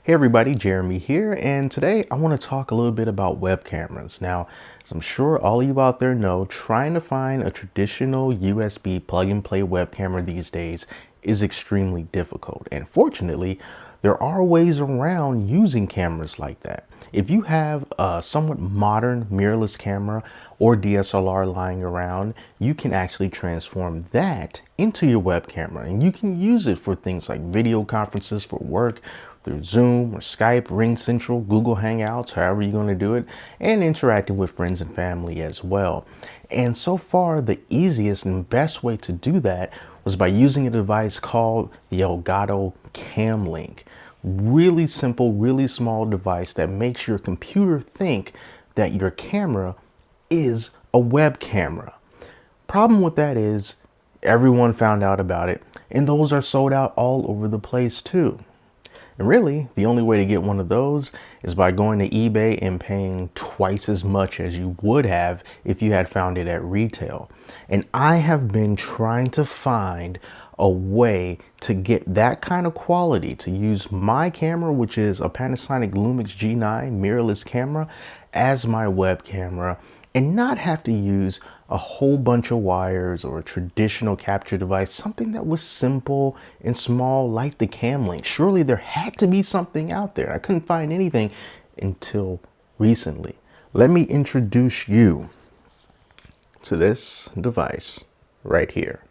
Hey everybody, Jeremy here, and today I want to talk a little bit about web cameras. Now, as I'm sure all of you out there know, trying to find a traditional USB plug-and-play web camera these days is extremely difficult. And fortunately, there are ways around using cameras like that. If you have a somewhat modern mirrorless camera or DSLR lying around, you can actually transform that into your web camera, and you can use it for things like video conferences for work, through Zoom or Skype, RingCentral, Google Hangouts, however you're going to do it, and interacting with friends and family as well. And so far, the easiest and best way to do that was by using a device called the Elgato Cam Link. Really simple, really small device that makes your computer think that your camera is a web camera. Problem with that is everyone found out about it, and those are sold out all over the place too. And really, the only way to get one of those is by going to eBay and paying twice as much as you would have if you had found it at retail. And I have been trying to find a way to get that kind of quality, to use my camera, which is a Panasonic Lumix G9 mirrorless camera, as my web camera, and not have to use a whole bunch of wires or a traditional capture device, something that was simple and small like the Cam Link. Surely there had to be something out there. I couldn't find anything until recently. Let me introduce you to this device right here.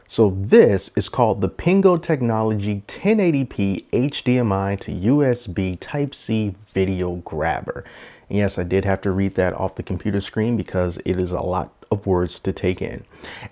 So this is called the Pengo Technology 1080p HDMI to USB Type-C video grabber. And yes, I did have to read that off the computer screen because it is a lot of words to take in.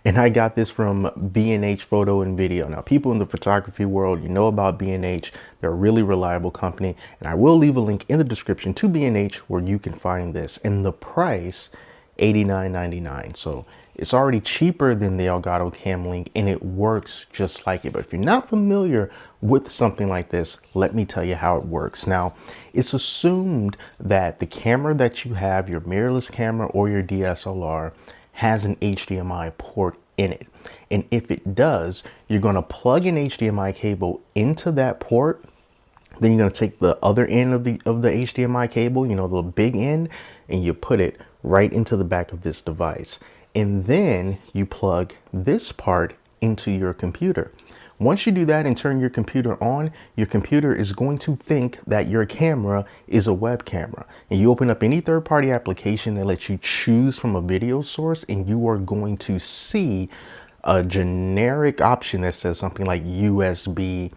And I got this from B&H Photo and Video. Now, people in the photography world, you know about B&H. They're a really reliable company. And I will leave a link in the description to B&H where you can find this. And the price, $89.99. So it's already cheaper than the Elgato Cam Link, and it works just like it. But if you're not familiar with something like this, let me tell you how it works. Now, it's assumed that the camera that you have, your mirrorless camera or your DSLR, has an HDMI port in it. And if it does, you're going to plug an HDMI cable into that port. Then you're going to take the other end of the HDMI cable, you know, the big end, and you put it right into the back of this device. And then you plug this part into your computer. Once you do that and turn your computer on, your computer is going to think that your camera is a web camera. And you open up any third-party application that lets you choose from a video source, and you are going to see a generic option that says something like USB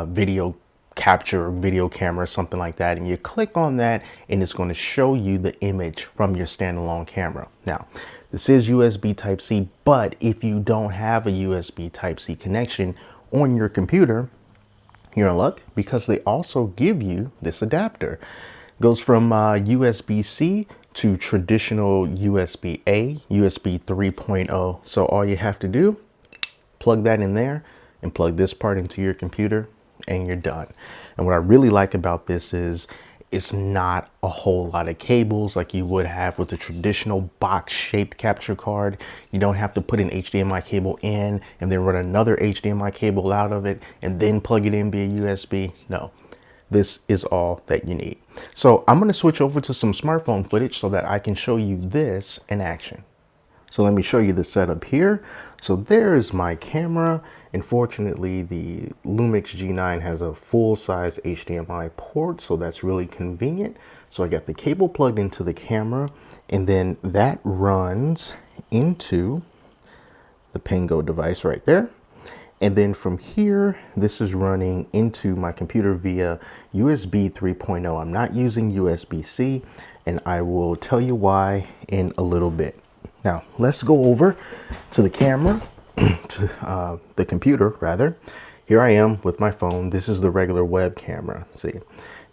video capture, video camera, something like that. And you click on that and it's going to show you the image from your standalone camera. Now, this is USB Type-C, but if you don't have a USB Type-C connection on your computer, you're in luck because they also give you this adapter. It goes from USB-C to traditional USB-A, USB 3.0. So all you have to do, plug that in there and plug this part into your computer and you're done. And what I really like about this is it's not a whole lot of cables like you would have with a traditional box-shaped capture card. You don't have to put an HDMI cable in and then run another HDMI cable out of it and then plug it in via USB. No, this is all that you need. So I'm going to switch over to some smartphone footage so that I can show you this in action. So let me show you the setup here. So there's my camera. And fortunately, the Lumix G9 has a full-size HDMI port, so that's really convenient. So I got the cable plugged into the camera, and then that runs into the Pengo device right there. And then from here, this is running into my computer via USB 3.0. I'm not using USB-C, and I will tell you why in a little bit. Now, let's go over to the camera. To the computer rather. Here I am with my phone. This is the regular web camera, see,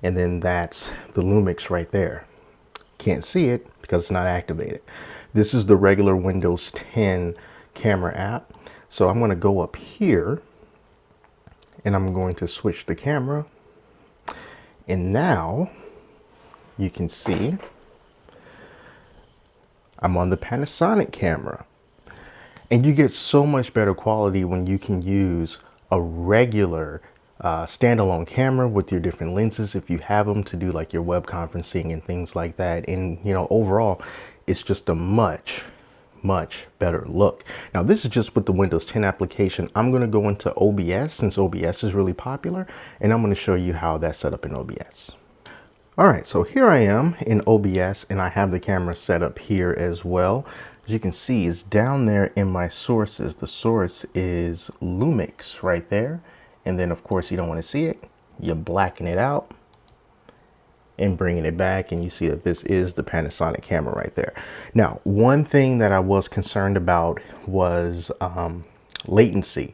and then that's the Lumix right there. Can't see it because it's not activated. This is the regular Windows 10 camera app. So I'm going to go up here and I'm going to switch the camera, and now you can see I'm on the Panasonic camera. And you get so much better quality when you can use a regular standalone camera with your different lenses if you have them to do like your web conferencing and things like that. And you know, overall, it's just a much better look. Now this is just with the Windows 10 application. I'm going to go into OBS since OBS is really popular, and I'm going to show you how that's set up in OBS. All right, so here I am in OBS, and I have the camera set up here as well. As you can see, it's down there in my sources. The source is Lumix right there. And then of course you don't want to see it. You blacken it out and bringing it back, and you see that this is the Panasonic camera right there. Now, one thing that I was concerned about was latency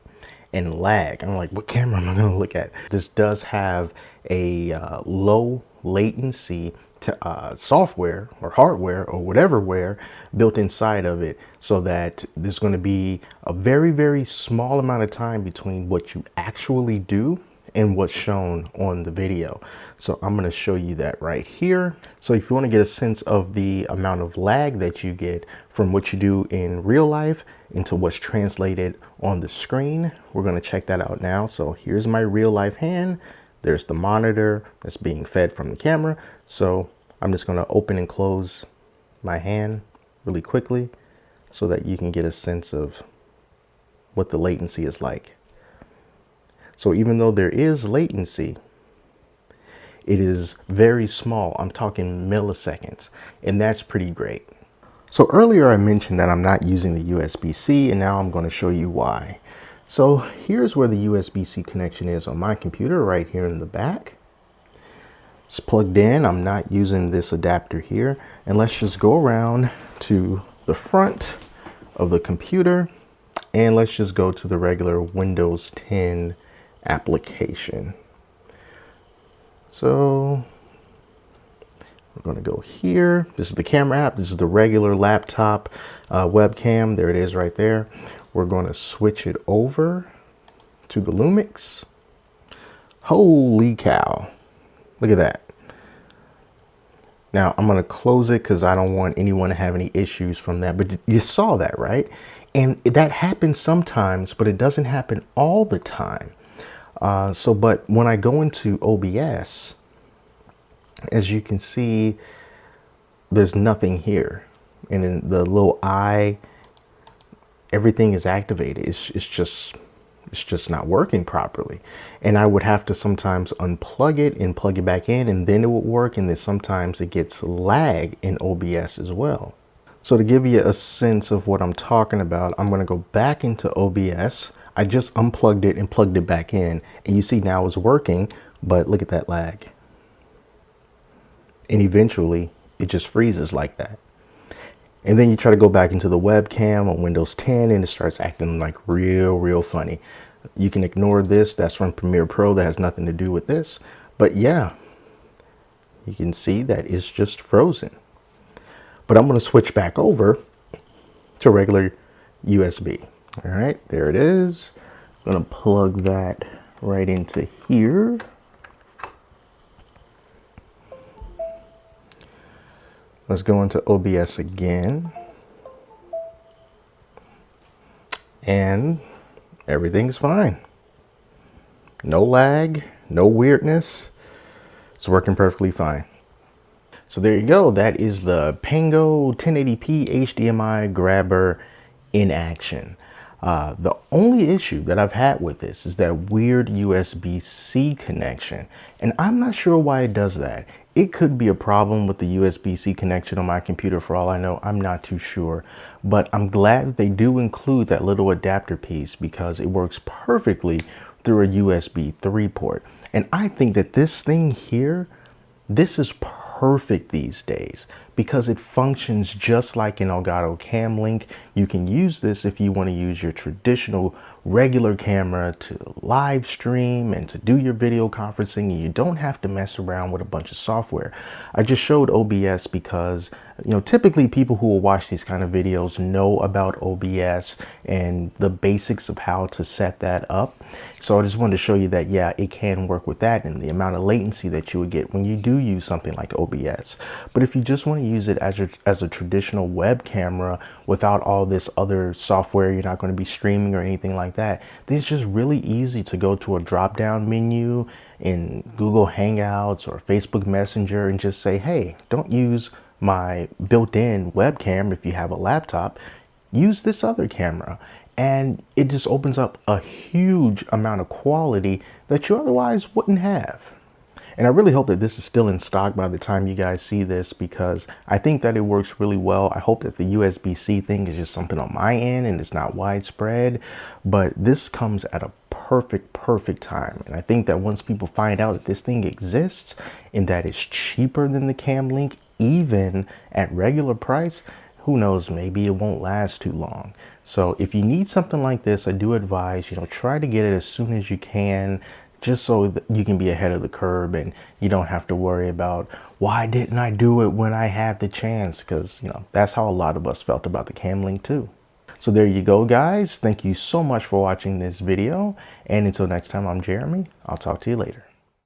and lag. I'm like, what camera am I going to look at? This does have a low latency to software or hardware or whatever built inside of it, so that there's going to be a very small amount of time between what you actually do and what's shown on the video. So I'm going to show you that right here. So if you want to get a sense of the amount of lag that you get from what you do in real life into what's translated on the screen, we're going to check that out now. So here's my real life hand. There's the monitor that's being fed from the camera. So I'm just going to open and close my hand really quickly so that you can get a sense of what the latency is like. So even though there is latency, it is very small. I'm talking milliseconds, and that's pretty great. So earlier I mentioned that I'm not using the USB-C, and now I'm going to show you why. So here's where the USB-C connection is on my computer, right here in the back. It's plugged in. I'm not using this adapter here. And let's just go around to the front of the computer, and let's just go to the regular Windows 10 application. So we're going to go here. This is the camera app. This is the regular laptop webcam. There it is right there. We're going to switch it over to the Lumix. Holy cow. Look at that. Now I'm going to close it because I don't want anyone to have any issues from that. But you saw that, right? And that happens sometimes, but it doesn't happen all the time. But when I go into OBS, as you can see, there's nothing here. And then the little eye, everything is activated. It's just not working properly. And I would have to sometimes unplug it and plug it back in, and then it would work. And then sometimes it gets lag in OBS as well. So to give you a sense of what I'm talking about, I'm going to go back into OBS. I just unplugged it and plugged it back in, and you see now it's working, but look at that lag. And eventually it just freezes like that. And then you try to go back into the webcam on Windows 10 and it starts acting like real funny. You can ignore this. That's from Premiere Pro. That has nothing to do with this. But yeah, you can see that it's just frozen. But I'm going to switch back over to regular USB. All right, there it is. I'm going to plug that right into here. Let's go into OBS again. And everything's fine. No lag, no weirdness. It's working perfectly fine. So there you go. That is the Pengo 1080p HDMI Grabber in action. The only issue that I've had with this is that weird USB-C connection, and I'm not sure why it does that. It could be a problem with the USB-C connection on my computer for all I know. I'm not too sure, but I'm glad that they do include that little adapter piece because it works perfectly through a USB 3 port. And I think that this thing here, this is perfect these days because it functions just like an Elgato Cam Link. You can use this if you want to use your traditional regular camera to live stream and to do your video conferencing, and you don't have to mess around with a bunch of software. I just showed OBS because, you know, typically people who will watch these kind of videos know about OBS and the basics of how to set that up. So I just wanted to show you that, yeah, it can work with that and the amount of latency that you would get when you do use something like OBS. But if you just want to use it as a traditional web camera without all this other software, you're not going to be streaming or anything like that, then it's just really easy to go to a drop down menu in Google Hangouts or Facebook Messenger and just say, hey, don't use my built-in webcam if you have a laptop, use this other camera. And it just opens up a huge amount of quality that you otherwise wouldn't have. And I really hope that this is still in stock by the time you guys see this, because I think that it works really well. I hope that the USB-C thing is just something on my end and it's not widespread, but this comes at a perfect time. And I think that once people find out that this thing exists and that it's cheaper than the Cam Link, even at regular price, who knows, maybe it won't last too long. So if you need something like this, I do advise, try to get it as soon as you can, just so that you can be ahead of the curve and you don't have to worry about, why didn't I do it when I had the chance? Because, that's how a lot of us felt about the Cam Link too. So there you go, guys. Thank you so much for watching this video. And until next time, I'm Jeremy. I'll talk to you later.